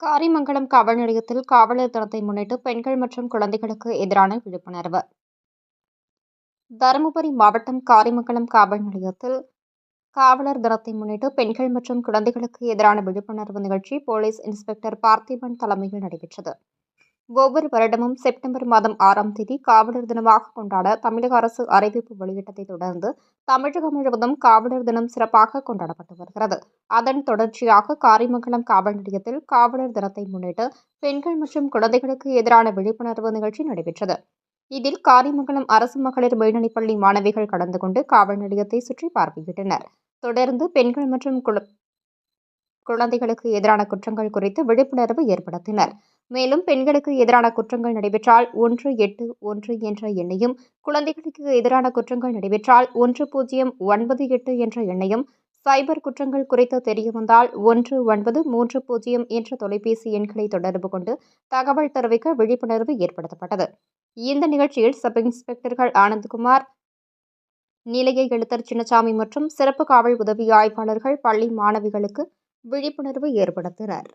காரிமங்கலம் காவல் நிலையத்தில் காவலர் தினத்தை முன்னிட்டு பெண்கள் மற்றும் குழந்தைகளுக்கு எதிரான விழிப்புணர்வு. தருமபுரி மாவட்டம் காரிமங்கலம் காவல் நிலையத்தில் காவலர் தினத்தை முன்னிட்டு பெண்கள் மற்றும் குழந்தைகளுக்கு எதிரான விழிப்புணர்வு நிகழ்ச்சி போலீஸ் இன்ஸ்பெக்டர் பார்த்திபன் தலைமையில் நடைபெற்றது. ஒவ்வொரு வருடமும் செப்டம்பர் மாதம் 6ஆம் தேதி காவலர் தினமாக கொண்டாட தமிழக அரசு அறிவிப்பு வெளியிட்டதை தொடர்ந்து தமிழகம் முழுவதும் காவலர் தினம் சிறப்பாக கொண்டாடப்பட்டு வருகிறது. அதன் தொடர்ச்சியாக காரிமங்கலம் காவல் நிலையத்தில் காவலர் தினத்தை முன்னிட்டு பெண்கள் மற்றும் குழந்தைகளுக்கு எதிரான விழிப்புணர்வு நிகழ்ச்சி நடைபெற்றது. இதில் காரிமங்கலம் அரசு மகளிர் மேல்நிலைப்பள்ளி மாணவிகள் கலந்து கொண்டு காவல் நிலையத்தை சுற்றி பார்வையிட்டனர். தொடர்ந்து பெண்கள் மற்றும் குழந்தைகளுக்கு எதிரான குற்றங்கள் குறித்து விழிப்புணர்வு ஏற்படுத்தினர். மேலும் பெண்களுக்கு எதிரான குற்றங்கள் நடைபெற்றால் 181 என்ற எண்ணையும், குழந்தைகளுக்கு எதிரான குற்றங்கள் நடைபெற்றால் 1098 என்ற எண்ணையும், சைபர் குற்றங்கள் குறித்து தெரியவந்தால் 1930 என்ற தொலைபேசி எண்களை தொடர்பு கொண்டு தகவல் தெரிவிக்க விழிப்புணர்வு ஏற்படுத்தப்பட்டது. இந்த நிகழ்ச்சியில் சப் இன்ஸ்பெக்டர்கள் ஆனந்த்குமார், நிலைய எழுத்தர் சின்னசாமி மற்றும் சிறப்பு காவல் உதவி ஆய்வாளர்கள் பள்ளி மாணவிகளுக்கு விழிப்புணர்வு ஏற்படுத்தினர்.